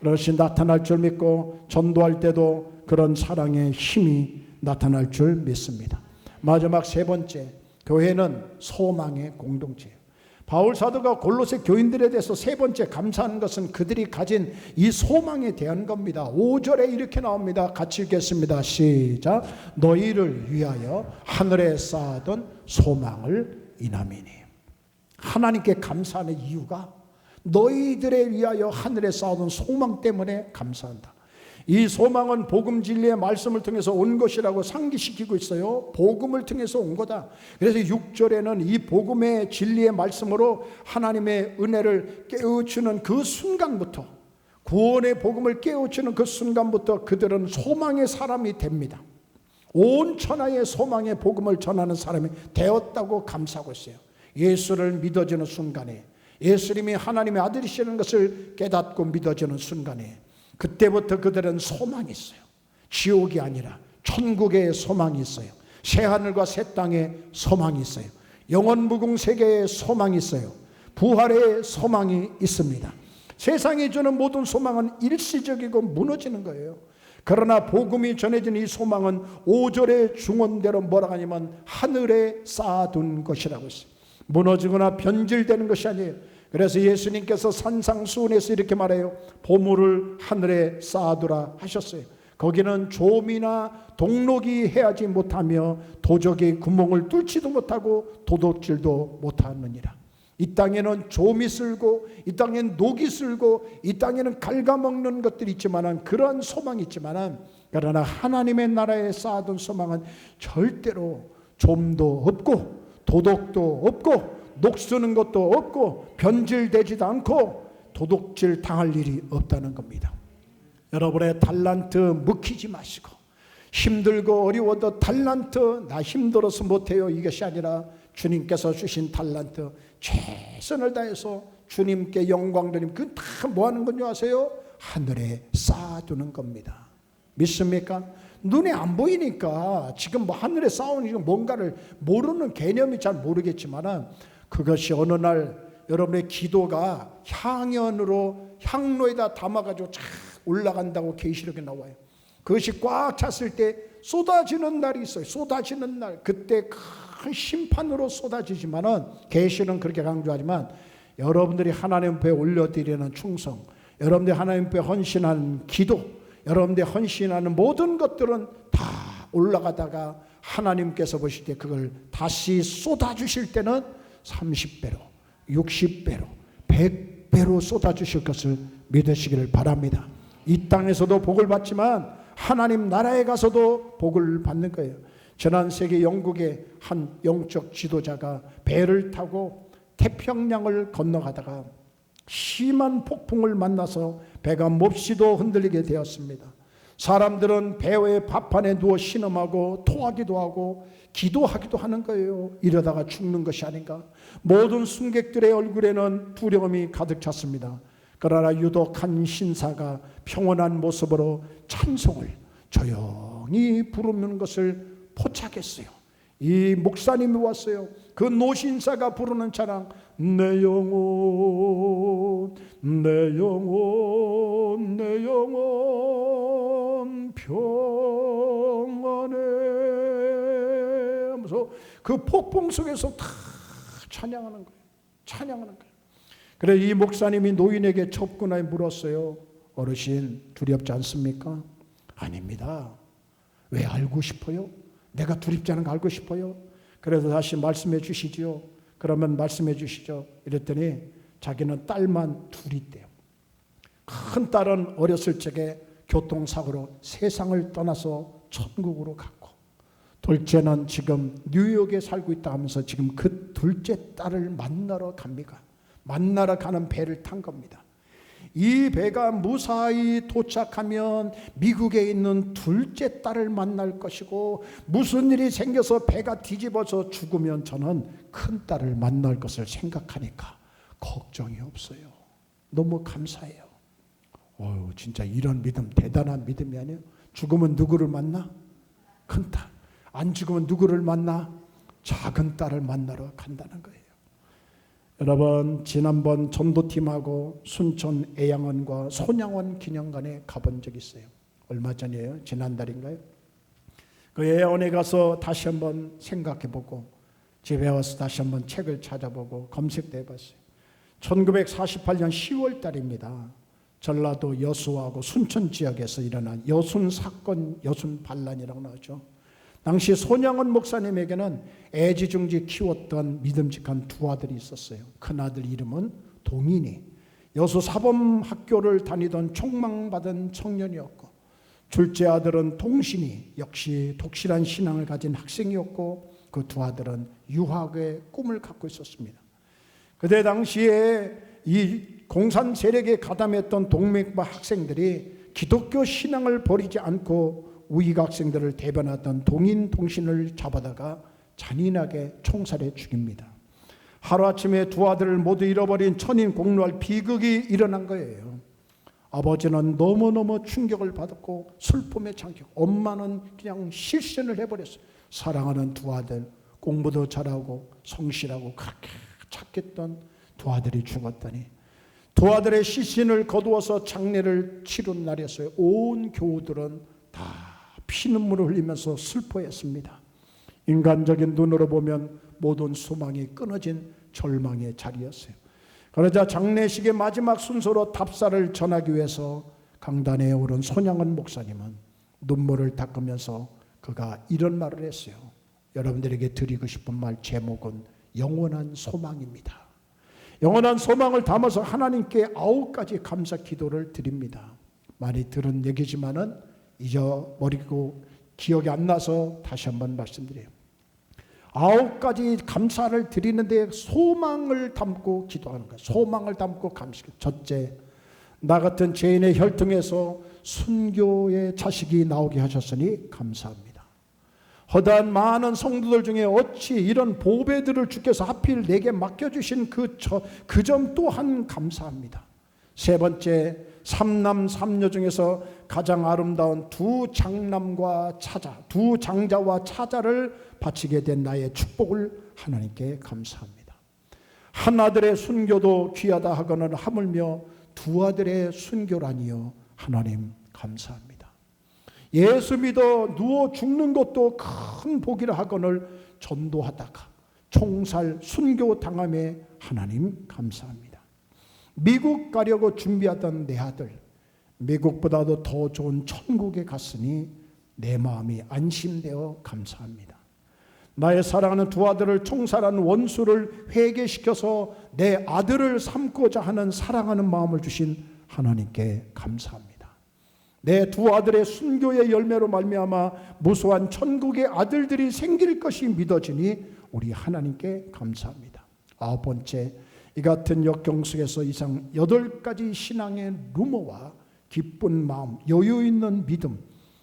그것이 나타날 줄 믿고 전도할 때도 그런 사랑의 힘이 나타날 줄 믿습니다. 마지막 세 번째, 교회는 소망의 공동체예요. 바울 사도가 골로새 교인들에 대해서 세 번째 감사하는 것은 그들이 가진 이 소망에 대한 겁니다. 5절에 이렇게 나옵니다. 같이 읽겠습니다. 시작. 너희를 위하여 하늘에 쌓아둔 소망을 인함이니. 하나님께 감사하는 이유가 너희들에 위하여 하늘에 쌓아둔 소망 때문에 감사한다. 이 소망은 복음 진리의 말씀을 통해서 온 것이라고 상기시키고 있어요. 복음을 통해서 온 거다. 그래서 6절에는 이 복음의 진리의 말씀으로 하나님의 은혜를 깨우치는 그 순간부터, 구원의 복음을 깨우치는 그 순간부터 그들은 소망의 사람이 됩니다. 온 천하의 소망의 복음을 전하는 사람이 되었다고 감사하고 있어요. 예수를 믿어지는 순간에, 예수님이 하나님의 아들이시라는 것을 깨닫고 믿어지는 순간에 그때부터 그들은 소망이 있어요. 지옥이 아니라 천국의 소망이 있어요. 새하늘과 새 땅에 소망이 있어요. 영원무궁 세계에 소망이 있어요. 부활의 소망이 있습니다. 세상이 주는 모든 소망은 일시적이고 무너지는 거예요. 그러나 복음이 전해진 이 소망은 5절의 중언대로 뭐라고 하냐면 하늘에 쌓아둔 것이라고 했어요. 무너지거나 변질되는 것이 아니에요. 그래서 예수님께서 산상수훈에서 이렇게 말해요. 보물을 하늘에 쌓아두라 하셨어요. 거기는 조미나 동록이 해하지 못하며 도적이 구멍을 뚫지도 못하고 도둑질도 못하느니라. 이 땅에는 조미 쓸고 이 땅에는 녹이 쓸고 이 땅에는 갉아먹는 것들이 있지만 그러한 소망이 있지만 그러나 하나님의 나라에 쌓아둔 소망은 절대로 좀도 없고 도덕도 없고 녹쓰는 것도 없고 변질되지도 않고 도둑질 당할 일이 없다는 겁니다. 여러분의 달란트 묵히지 마시고, 힘들고 어려워도 달란트 나 힘들어서 못해요 이것이 아니라 주님께서 주신 달란트 최선을 다해서 주님께 영광 드리면 그건 다 뭐 하는 건지 아세요? 하늘에 쌓아두는 겁니다. 믿습니까? 눈에 안 보이니까 지금 뭐 하늘에 쌓아오는 뭔가를 모르는 개념이 잘 모르겠지만 그것이 어느 날 여러분의 기도가 향로에다 담아가지고 쫙 올라간다고 계시록에 나와요. 그것이 꽉 찼을 때 쏟아지는 날이 있어요. 쏟아지는 날. 그때 큰 심판으로 쏟아지지만은 계시는 그렇게 강조하지만 여러분들이 하나님 앞에 올려드리는 충성, 여러분들이 하나님 앞에 헌신하는 기도, 여러분들이 헌신하는 모든 것들은 다 올라가다가 하나님께서 보실 때 그걸 다시 쏟아주실 때는 30배로, 60배로, 100배로 쏟아주실 것을 믿으시기를 바랍니다. 이 땅에서도 복을 받지만 하나님 나라에 가서도 복을 받는 거예요. 지난 세기 영국의 한 영적 지도자가 배를 타고 태평양을 건너가다가 심한 폭풍을 만나서 배가 몹시도 흔들리게 되었습니다. 사람들은 배의 밥판에 누워 신음하고 토하기도 하고 기도하기도 하는 거예요. 이러다가 죽는 것이 아닌가. 모든 승객들의 얼굴에는 두려움이 가득 찼습니다. 그러나 유독 한 신사가 평온한 모습으로 찬송을 조용히 부르는 것을 포착했어요. 이 목사님이 왔어요. 그 노신사가 부르는 찬양, 내 영혼 내 영혼 내 영혼 평안해 하면서 그 폭풍 속에서 다 찬양하는 거예요. 찬양하는 거예요. 그래 이 목사님이 노인에게 접근하여 물었어요. 어르신 두렵지 않습니까? 아닙니다. 왜 알고 싶어요? 내가 두렵지 않은 거 알고 싶어요? 그래서 다시 말씀해 주시죠. 그러면 말씀해 주시죠. 이랬더니 자기는 딸만 둘 있대요. 큰 딸은 어렸을 적에 교통사고로 세상을 떠나서 천국으로 갔고, 둘째는 지금 뉴욕에 살고 있다 하면서 지금 그 둘째 딸을 만나러 갑니다. 만나러 가는 배를 탄 겁니다. 이 배가 무사히 도착하면 미국에 있는 둘째 딸을 만날 것이고, 무슨 일이 생겨서 배가 뒤집어서 죽으면 저는 큰 딸을 만날 것을 생각하니까 걱정이 없어요. 너무 감사해요. 진짜 이런 믿음 대단한 믿음이 아니에요. 죽으면 누구를 만나? 큰 딸. 안 죽으면 누구를 만나? 작은 딸을 만나러 간다는 거예요. 여러분, 지난번 전도팀하고 순천 애양원과 손양원 기념관에 가본 적이 있어요. 얼마 전이에요. 지난달인가요? 그 애양원에 가서 다시 한번 생각해보고 집에 와서 다시 한번 책을 찾아보고 검색도 해봤어요. 1948년 10월 달입니다. 전라도 여수하고 순천 지역에서 일어난 여순 사건, 여순 반란이라고 나오죠. 당시 손양원 목사님에게는 애지중지 키웠던 믿음직한 두 아들이 있었어요. 큰아들 이름은 동인이, 여수 사범학교를 다니던 촉망받은 청년이었고, 둘째 아들은 동신이, 역시 독실한 신앙을 가진 학생이었고, 그 두 아들은 유학의 꿈을 갖고 있었습니다. 그때 당시에 이 공산 세력에 가담했던 동맥과 학생들이 기독교 신앙을 버리지 않고 우익 학생들을 대변하던 동인 동신을 잡아다가 잔인하게 총살해 죽입니다. 하루아침에 두 아들을 모두 잃어버린 천인 공로할 비극이 일어난 거예요. 아버지는 너무너무 충격을 받았고 슬픔에 잠기고, 엄마는 그냥 실신을 해버렸어요. 사랑하는 두 아들, 공부도 잘하고 성실하고 그렇게 착했던 두 아들이 죽었다니. 두 아들의 시신을 거두어서 장례를 치른 날이었어요. 온 교우들은 다 피눈물을 흘리면서 슬퍼했습니다. 인간적인 눈으로 보면 모든 소망이 끊어진 절망의 자리였어요. 그러자 장례식의 마지막 순서로 답사를 전하기 위해서 강단에 오른 손양원 목사님은 눈물을 닦으면서 그가 이런 말을 했어요. 여러분들에게 드리고 싶은 말 제목은 영원한 소망입니다. 영원한 소망을 담아서 하나님께 9가지 감사 기도를 드립니다. 많이 들은 얘기지만은 잊어버리고 기억이 안 나서 다시 한번 말씀드려요. 9가지 감사를 드리는데 소망을 담고 기도하는 거예요. 소망을 담고 감사. 첫째, 나 같은 죄인의 혈통에서 순교의 자식이 나오게 하셨으니 감사합니다. 허다한 많은 성도들 중에 어찌 이런 보배들을 주께서 하필 내게 맡겨주신 그 점 또한 감사합니다. 세 번째, 삼남 삼녀 중에서 가장 아름다운 두 장자와 차자를 바치게 된 나의 축복을 하나님께 감사합니다. 한 아들의 순교도 귀하다 하거늘 하물며 두 아들의 순교라니요. 하나님 감사합니다. 예수 믿어 누워 죽는 것도 큰 복이라 하거늘 전도하다가 총살 순교 당함에 하나님 감사합니다. 미국 가려고 준비하던 내 아들, 미국보다도 더 좋은 천국에 갔으니 내 마음이 안심되어 감사합니다. 나의 사랑하는 두 아들을 총살한 원수를 회개시켜서 내 아들을 삼고자 하는 사랑하는 마음을 주신 하나님께 감사합니다. 내 두 아들의 순교의 열매로 말미암아 무수한 천국의 아들들이 생길 것이 믿어지니 우리 하나님께 감사합니다. 아홉 번째, 이 같은 역경 속에서 이상 8가지 신앙의 루머와 기쁜 마음, 여유 있는 믿음,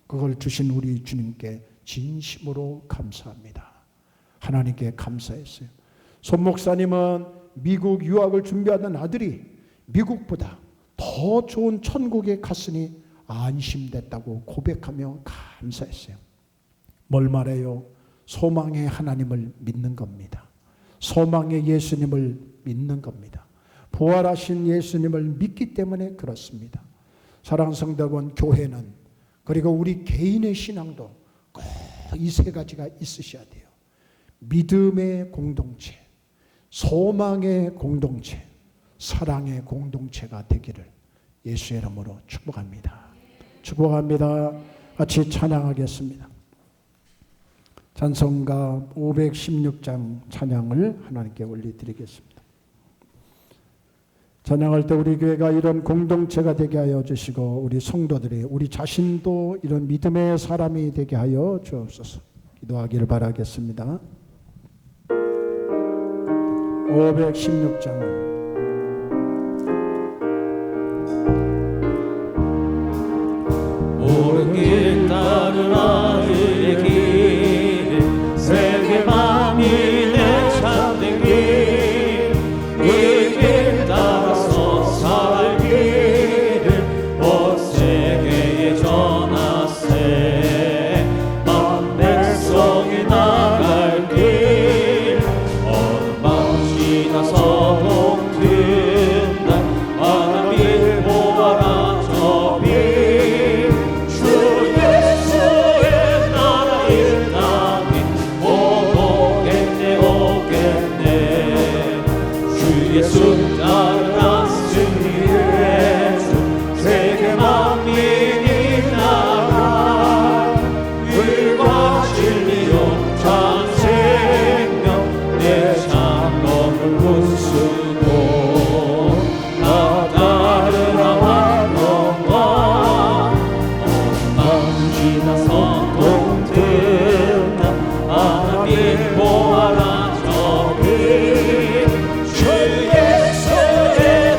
그걸 주신 우리 주님께 진심으로 감사합니다. 하나님께 감사했어요. 손 목사님은 미국 유학을 준비하던 아들이 미국보다 더 좋은 천국에 갔으니 안심됐다고 고백하며 감사했어요. 뭘 말해요? 소망의 하나님을 믿는 겁니다. 소망의 예수님을 믿는 겁니다. 부활하신 예수님을 믿기 때문에 그렇습니다. 사랑하는 성도 여러분, 교회는 그리고 우리 개인의 신앙도 꼭 이 세 가지가 있으셔야 돼요. 믿음의 공동체, 소망의 공동체, 사랑의 공동체가 되기를 예수의 이름으로 축복합니다. 축복합니다. 같이 찬양하겠습니다. 찬송가 516장 찬양을 하나님께 올려드리겠습니다. 찬양할 때 우리 교회가 이런 공동체가 되게 하여 주시고 우리 성도들이 우리 자신도 이런 믿음의 사람이 되게 하여 주옵소서. 기도하기를 바라겠습니다. 516장 옳은 길 따르라 주의 길 세계 만민의 참된 길 이 길 따라서 살기를 온 세계에 전하세 만 백성이 나갈 길 어느 밤 지나서 동튼다 하나님 보아라 저비 주 예수의 나라 이 땅에 오겠네 오겠네 주 예수 따르라 승리의 주 세계 만민이 나라 의와 진리로 참 생명 내 장검을 부수고 나 따르라 왕과 지나서 동튼다 하나님 보아라 저기 주 예수의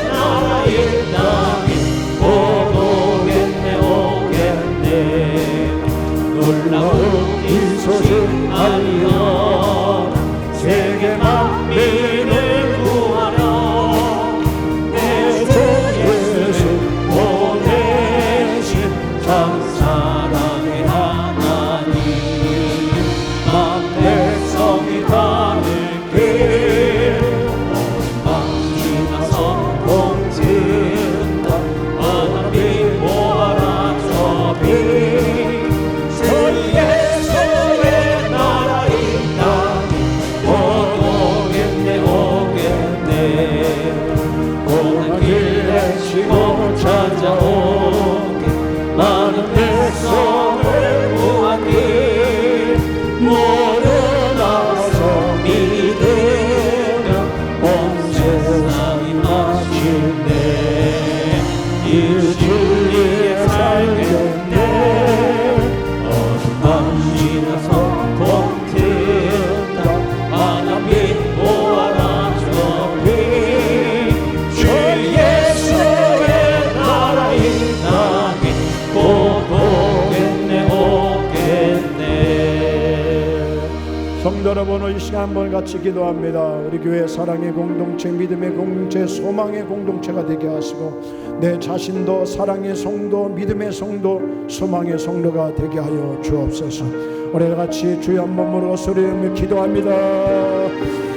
여러분 이 시간 한번 같이 기도합니다. 우리 교회 사랑의 공동체, 믿음의 공동체, 소망의 공동체가 되게 하시고 내 자신도 사랑의 성도, 믿음의 성도, 소망의 성도가 되게 하여 주옵소서. 우리 같이 주여 한 몸으로 소리내며 기도합니다.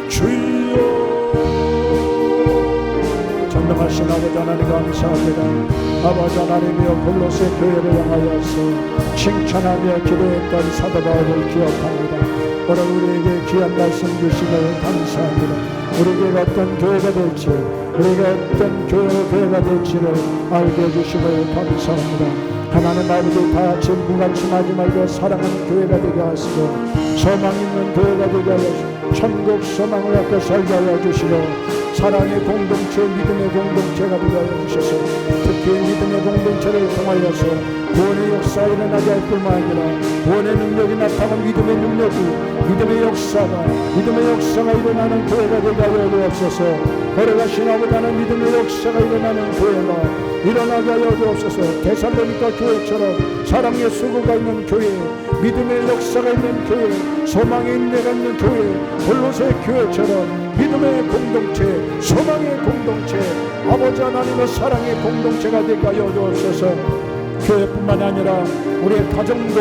주여. 전능하신 아버지 하나님 감사합니다. 아버지 하나님이여 골로새 교회를 향하여서 칭찬하며 기도했던 사도 바울을 기억합니다. 오늘 우리에게 귀한 말씀 주심을 감사합니다. 우리에게 어떤 교회가 될지, 우리가 어떤 교회가 될지를 알게 해주심을 감사합니다. 하나님 아버지 다 같이 무관심하지 말고 사랑하는 교회가 되게 하시고 소망 있는 교회가 되게 하시고 천국 소망을 갖고 살게 하여 주시고 사랑의 공동체, 믿음의 공동체가 되게 하여 주셔서 특히 믿음의 공동체를 통하여서 구원의 역사가 일어나게 할 뿐만 아니라 구원의 능력이 나타나는 믿음의 능력이, 믿음의 역사가 일어나는 교회가 되게 하여 주옵소서. 걸어가신 아버지는 믿음의 역사가 일어나는 교회가 일어나게 하여 주옵소서. 데살로니가 교회처럼 사랑의 수고가 있는 교회, 믿음의 역사가 있는 교회, 소망의 인내가 있는 교회, 골로새 교회처럼 믿음의 공동체, 소망의 공동체, 아버지 하나님의 사랑의 공동체가 되게 하여 주옵소서. 교회뿐만 아니라 우리의 가정도,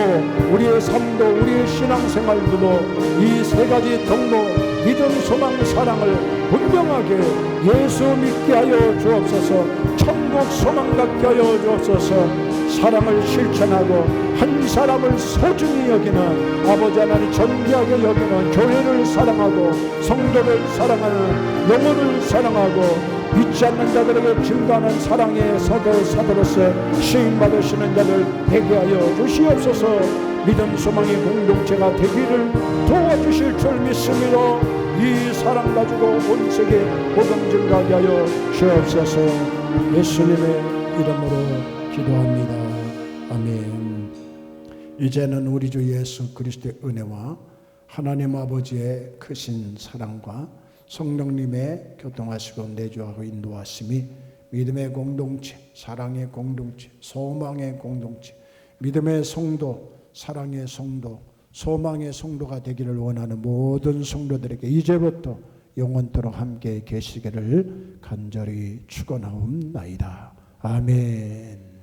우리의 삶도, 우리의 신앙생활도 이 세 가지 통로, 믿음, 소망, 사랑을 분명하게 예수 믿게 하여 주옵소서. 천국 소망 갖게 하여 주옵소서. 사랑을 실천하고 한 사람을 소중히 여기는 아버지 하나님 존귀하게 여기는 교회를 사랑하고 성도를 사랑하는 영혼을 사랑하고 믿지 않는 자들에게 증거하는 사랑의 사도로서 시임받으시는 자들 되게 하여 주시옵소서. 믿음 소망의 공동체가 되기를 도와주실 줄 믿습니다. 이 사랑 가지고 온 세계 복음 증가하게 하여 주옵소서. 예수님의 이름으로 기도합니다. 아멘. 이제는 우리 주 예수 그리스도의 은혜와 하나님 아버지의 크신 사랑과 성령님의 교통하시고 내주하고 인도하심이 믿음의 공동체, 사랑의 공동체, 소망의 공동체, 믿음의 성도, 사랑의 성도, 소망의 성도가 되기를 원하는 모든 성도들에게 이제부터 영원토록 함께 계시기를 간절히 축원하옵나이다. 아멘.